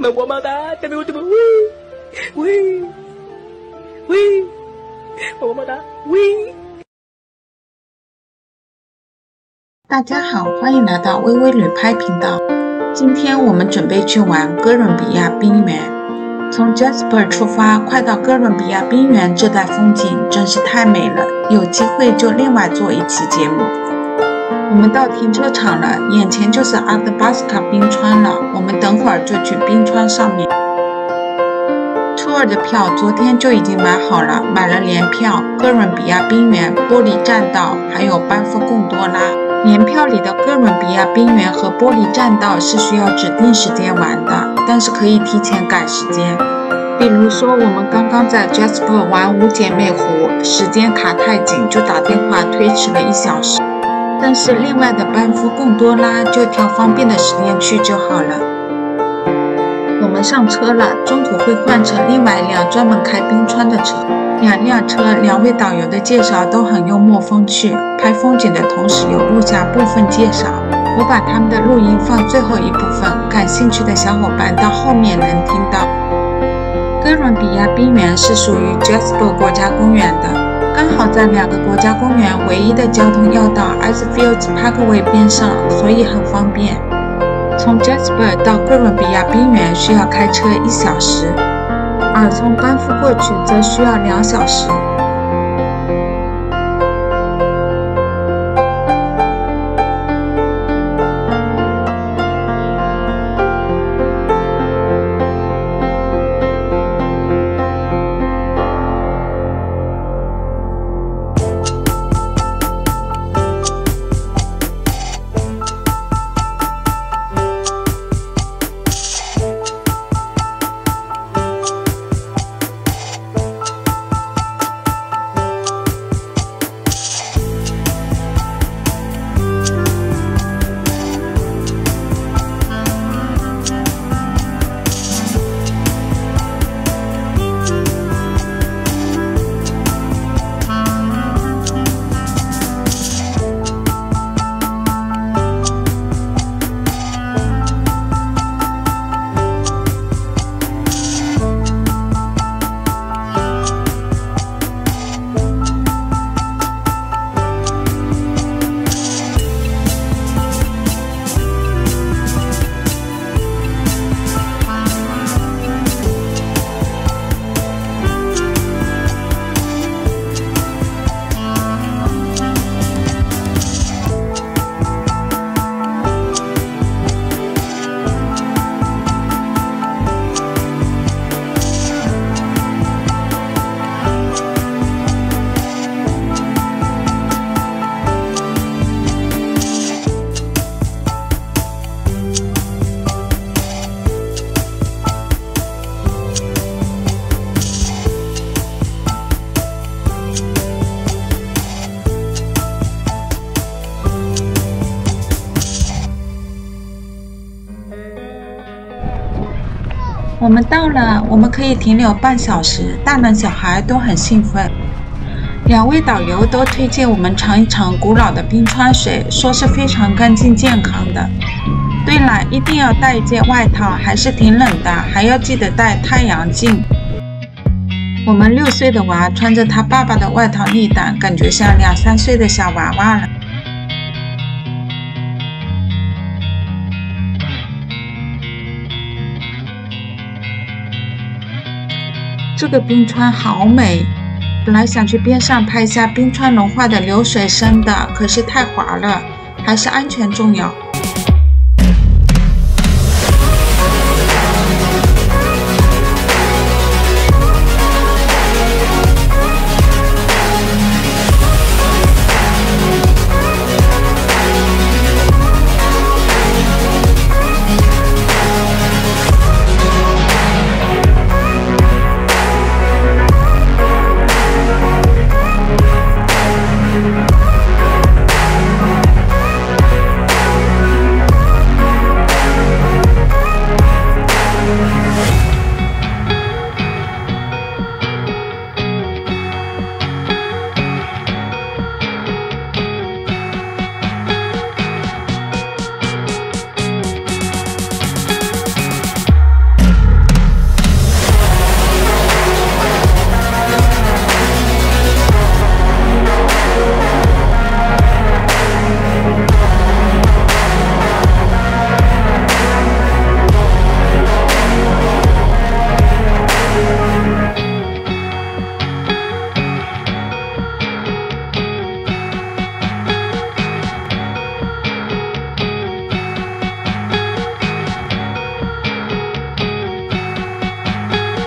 么么哒，喂，么么哒，喂。大家好，欢迎来到微微旅拍频道。今天我们准备去玩哥伦比亚冰原。从 Jasper 出发，快到哥伦比亚冰原，这带风景真是太美了，有机会就另外做一期节目。我们到停车场了，眼前就是Athabasca冰川了，我们等会儿就去冰川上面。Tour 的票昨天就已经买好了，买了联票、哥伦比亚冰原、玻璃栈道，还有班夫贡多拉。联票里的哥伦比亚冰原和玻璃栈道是需要指定时间玩的，但是可以提前改时间。比如说，我们刚刚在 Jasper 玩五姐妹湖，时间卡太紧，就打电话推迟了1小时。但是另外的班夫贡多拉就挑方便的时间去就好了。我们上车了，中途会换成另外一辆专门开冰川的车。2辆车，2位导游的介绍都很幽默风趣，拍风景的同时有录下部分介绍。我把他们的录音放最后一部分，感兴趣的小伙伴到后面能听到。哥伦比亚冰原是属于 Jasper 国家公园的，刚好在2个国家公园唯一的交通要道 Icefields Parkway 边上，所以很方便。从 Jasper 到哥伦比亚冰原需要开车1小时，而从班夫过去则需要2小时。我们到了，我们可以停留半小时，大人小孩都很兴奋。2位导游都推荐我们尝一尝古老的冰川水，说是非常干净健康的。对了，一定要带一件外套，还是挺冷的，还要记得带太阳镜。我们6岁的娃穿着他爸爸的外套立胆，感觉像2、3岁的小娃娃了。这个冰川好美，本来想去边上拍一下冰川融化的流水声的，可是太滑了，还是安全重要。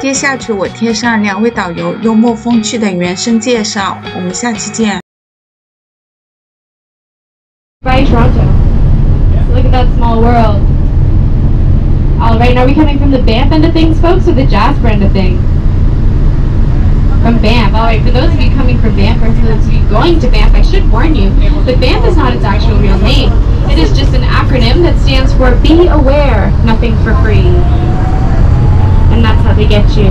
接下去我贴上2位导游幽默风趣的原声介绍，我们下期见。By Toronto. Look at that small world. Alright, now are we coming from the Banff end of things, folks, or the Jasper end of things? From Banff. Alright, for those of you coming from Banff, or for those of you going to Banff, I should warn you that Banff is not its actual real name. It is just an acronym that stands for Be Aware, Nothing for Free. And that's how they get you.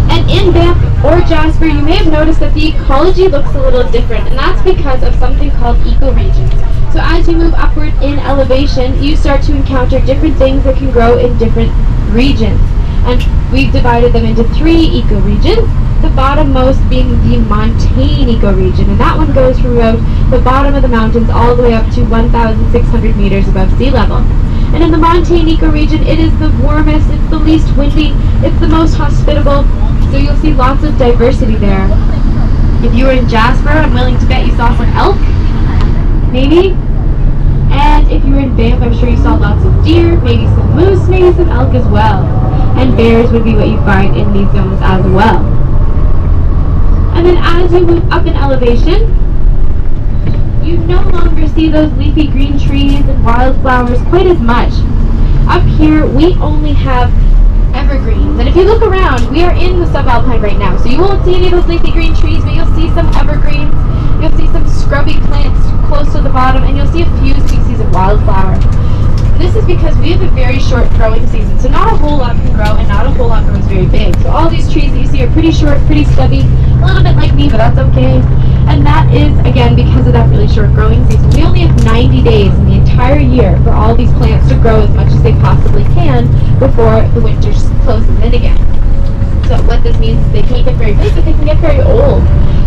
And in Banff or Jasper, you may have noticed that the ecology looks a little different, and that's because of something called ecoregions. So as you move upward in elevation, you start to encounter different things that can grow in different regions. And we've divided them into 3 ecoregions, the bottommost being the montane ecoregion, and that one goes from about the bottom of the mountains all the way up to 1,600 meters above sea level. And in the montane ecoregion, it is the warmest, it's the least windy, it's the most hospitable, so you'll see lots of diversity there. If you were in Jasper, I'm willing to bet you saw some elk, maybe. And if you were in Banff, I'm sure you saw lots of deer, maybe some moose, maybe some elk as well. And bears would be what you find in these zones as well. And then as you move up in elevation, you no longer see those leafy green trees and wildflowers quite as much. Up here, we only have evergreens. And if you look around, we are in the subalpine right now, so you won't see any of those leafy green trees, but you'll see some evergreens, you'll see some scrubby plants close to the bottom, and you'll see a few species of wildflower. This is because we have a very short growing season, so not a whole lot can grow and not a whole lot grows very big. So all these trees that you see are pretty short, pretty stubby, a little bit like me, but that's okay. And that is, again, because of that really short growing season. We only have 90 days in the entire year for all these plants to grow as much as they possibly can before the winter closes in again. So what this means is they can't get very big, but they can get very old.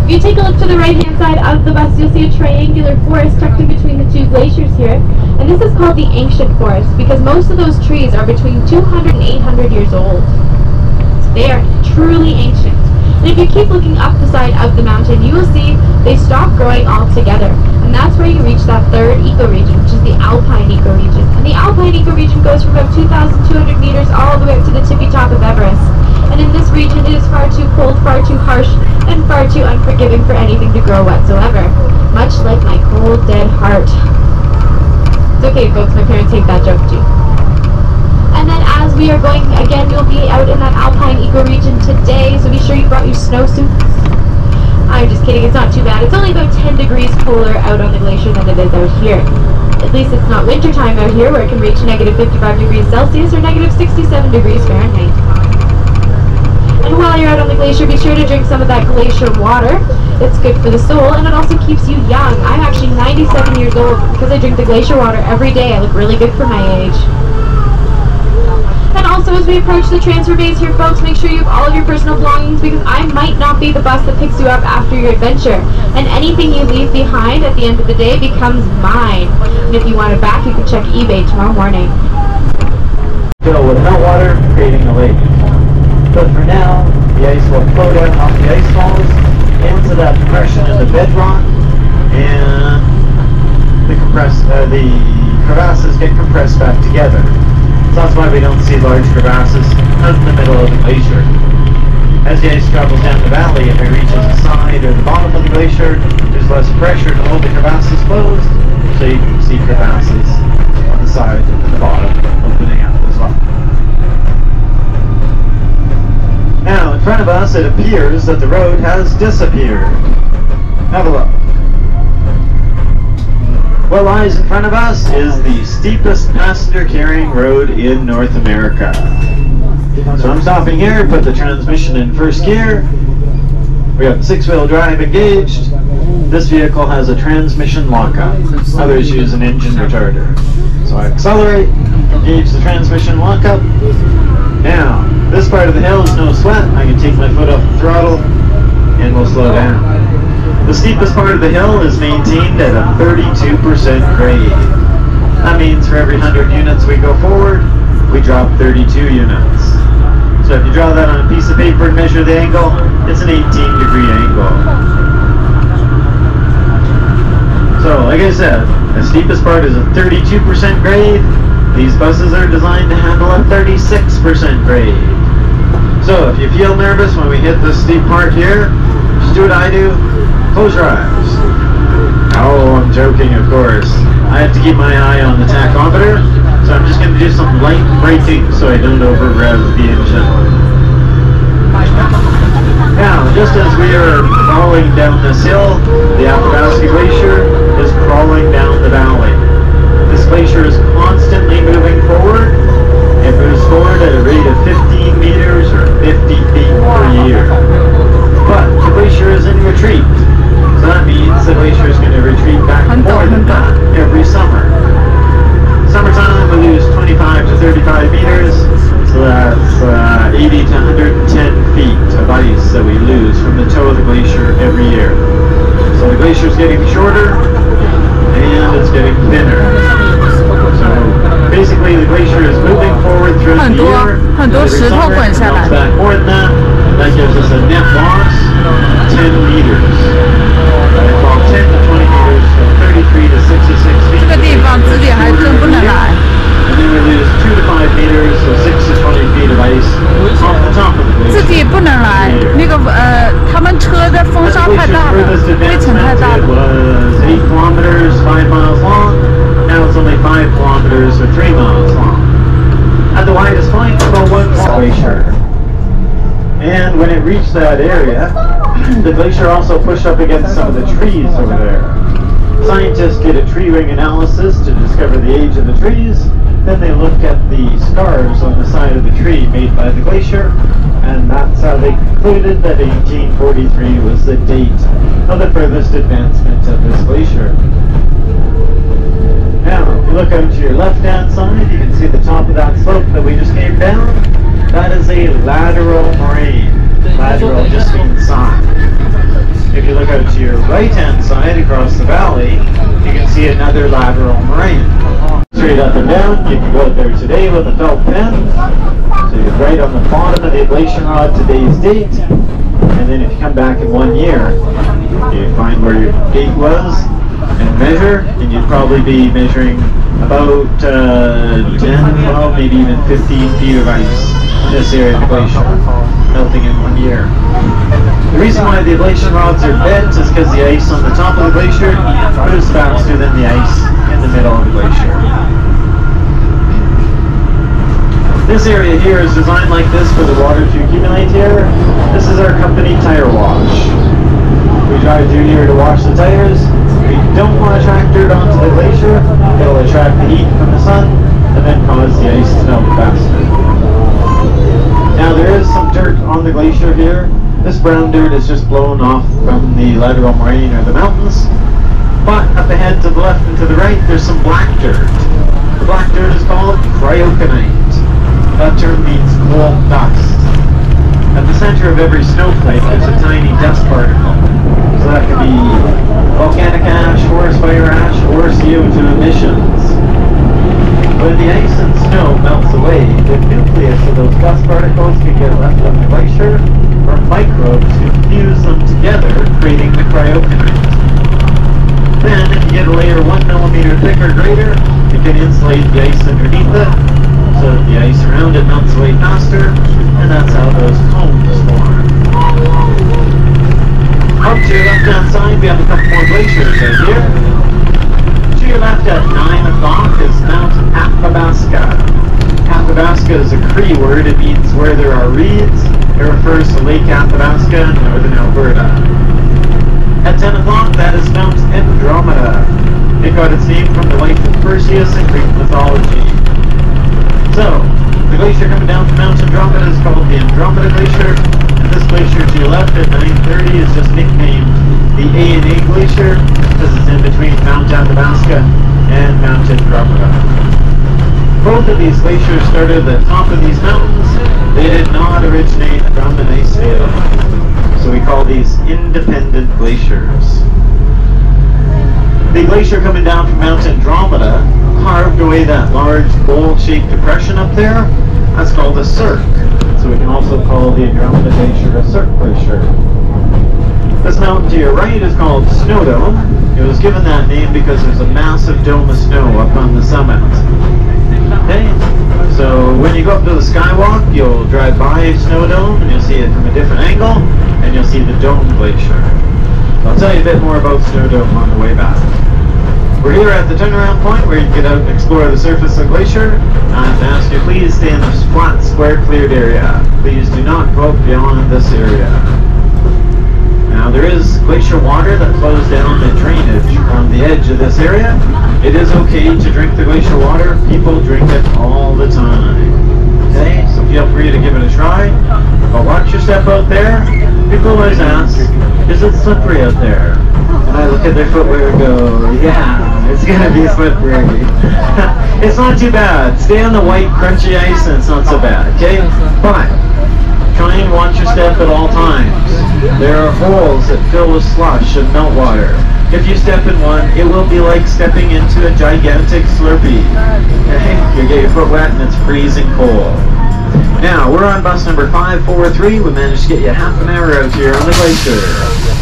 If you take a look to the right-hand side of the bus, you'll see a triangular forest tucked in between the 2 glaciers here. And this is called the ancient forest because most of those trees are between 200 and 800 years old. So they are truly ancient. And if you keep looking up the side of the mountain, you will see they stop growing altogether. And that's where you reach that 3rd ecoregion, which is the alpine ecoregion. And the alpine ecoregion goes from about 2,200 meters all the way up to the tippy top of Everest. And in this region, it is far too cold, far too harsh, and far too unforgiving for anything to grow whatsoever. Much like my cold, dead heart. It's okay, folks, my parents hate that joke too. And then as we are going, again, you'll be out in that alpine ecoregion today, so be sure you brought your snowsuits. I'm just kidding, it's not too bad. It's only about 10 degrees cooler out on the glacier than it is out here. At least it's not winter time out here, where it can reach negative 55 degrees Celsius or negative 67 degrees Fahrenheit. And while you're out on the glacier, be sure to drink some of that glacier water. It's good for the soul, and it also keeps you young. I'm actually 97 years old. Because I drink the glacier water every day, I look really good for my age. And also, as we approach the transfer bays here, folks, make sure you have all of your personal belongings, because I might not be the bus that picks you up after your adventure. And anything you leave behind at the end of the day becomes mine. And if you want it back, you can check eBay tomorrow morning. Fill with meltwater, creating a lake. But for now, the ice will flow down off the ice falls into that depression in the bedrock, and the crevasses get compressed back together. So that's why we don't see large crevasses out in the middle of the glacier. As the ice travels down the valley, if it reaches the side or the bottom of the glacier, there's less pressure to hold the crevasses closed, so you can see crevasses on the side and the bottom opening out as well. Now, in front of us, it appears that the road has disappeared. Have a look. What lies in front of us is the steepest passenger-carrying road in North America. So I'm stopping here, put the transmission in first gear. We have 6-wheel drive engaged. This vehicle has a transmission lockup. Others use an engine retarder. So I accelerate, engage the transmission lockup. Now, this part of the hill is no sweat. I can take my foot off the throttle and we'll slow down. The steepest part of the hill is maintained at a 32% grade. That means for every 100 units we go forward, we drop 32 units. So if you draw that on a piece of paper and measure the angle, it's an 18-degree angle. So, like I said, the steepest part is a 32% grade. These buses are designed to handle a 36% grade. So if you feel nervous when we hit this steep part here, just do what I do, close your eyes. Oh, I'm joking, of course. I have to keep my eye on the tachometer, so I'm just going to do some light braking so I don't over-rev the engine. Now, just as we are crawling down this hill, the Athabasca Glacier is crawling down the valley. This glacier is constantly moving forward. It moves forward at a rate of 15 meters or 50 feet per year. But the glacier is in retreat. So that means the glacier is going to retreat back more than that every summer. Summertime we lose 25 to 35 meters, so that's 80 to 110 feet of ice that we lose from the toe of the glacier every year. So the glacier is getting shorter and it's getting thinner. So basically the glacier is moving forward throughout the year. Every summer it melts back more than that. That gives us a net loss of 10 meters. From 10 to 20 meters, from 33 to 66 feet. 这个地方自己还真不能来。 And then we lose 2 to 5 meters, so 6 to 20 feet of ice off the top of the glacier. 自己不能来，那个他们车的风沙太大了，灰尘太大了。 It was 8 kilometers, 5 miles long. Now it's only 5 kilometers or 3 miles long. At the widest point, about 1 glacier. And when it reached that area, the glacier also pushed up against some of the trees over there. Scientists did a tree ring analysis to discover the age of the trees. Then they looked at the scars on the side of the tree made by the glacier, and that's how they concluded that 1843 was the date of the furthest advancement of this glacier. Now, if you look out to your left-hand side, you can see the top of that slope that we just came down. That is a lateral moraine. Lateral just means side. If you look out to your right-hand side across the valley, you can see another lateral moraine. Straight up and down, you can go out there today with a felt pen. So you're right on the bottom of the ablation rod today's date. And then if you come back in 1 year, you find where your date was and measure, and you'd probably be measuring about 10, 12, maybe even 15 feet of ice in this area of the glacier, melting in 1 year. The reason why the ablation rods are bent is because the ice on the top of the glacier moves faster than the ice in the middle of the glacier. This area here is designed like this for the water to accumulate here. This is our company tire wash. We drive through here to wash the tires. We don't want to track dirt onto the glacier. It'll attract the heat from the sun and then cause the ice to melt faster. Now there is some dirt on the glacier here. This brown dirt is just blown off from the lateral moraine or the mountains. But up ahead to the left and to the right, there's some black dirt. The black dirt is called cryoconite. That term means coal dust. At the center of every snowflake, there's a tiny dust particle. So that could be volcanic ash, forest fire ash, or CO2 emissions. When the ice and snow melts away, the nucleus of those dust particles can get left on the glacier, or microbes can fuse them together, creating the cryoconite. Then, if you get a layer 1 millimeter thick or greater, it can insulate the ice underneath it, so that the ice around it melts away faster, and that's how those cones form. Up to your left-hand side, we have a couple more glaciers out here. To your left at 9 o'clock is Mount Athabasca. Athabasca is a Cree word. It means where there are reeds. It refers to Lake Athabasca in northern Alberta. At 10 o'clock, that is Mount Andromeda. It got its name from the life of Perseus in Greek mythology. So, the glacier coming down from Mount Andromeda is called the Andromeda Glacier, and this glacier to your left at 9:30 is just nicknamed the A&A Glacier, because it's in between Mount Athabasca and Mount Andromeda. Both of these glaciers started at the top of these mountains. They did not originate from an ice field, so we call these independent glaciers. The glacier coming down from Mount Andromeda carved away that large bowl-shaped depression up there. That's called a cirque. So we can also call the Andromeda Glacier a cirque glacier. This mountain to your right is called Snow Dome. It was given that name because there's a massive dome of snow up on the summit. Okay, So when you go up to the skywalk, you'll drive by Snow Dome and you'll see it from a different angle, and you'll see the Dome Glacier. So I'll tell you a bit more about Snow Dome on the way back. We're here at the turnaround point where you can get out and explore the surface of the glacier. I have to ask you, please stay in this flat, square, cleared area. Please do not go beyond this area. Now there is glacier water that flows down the drainage on the edge of this area. It is okay to drink the glacier water. People drink it all the time. Okay, so feel free to give it a try. But watch your step out there. People always ask, is it slippery out there? And I look at their footwear and go, yeah, it's gonna be slippery. It's not too bad. Stay on the white crunchy ice and it's not so bad, okay? But try and watch your step at all times. There are holes that fill with slush and meltwater. If you step in one, it will be like stepping into a gigantic Slurpee. Okay? You get your foot wet and it's freezing cold. Now, we're on bus number 543. We managed to get you half an hour out here on the glacier.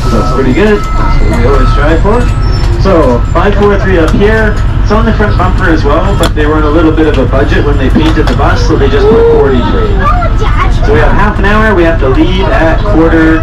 So that's pretty good. That's what we always strive for. So, 543 up here. It's on the front bumper as well, but they were on a little bit of a budget when they painted the bus, so they just put 43. So we have half an hour. We have to leave at 6:45.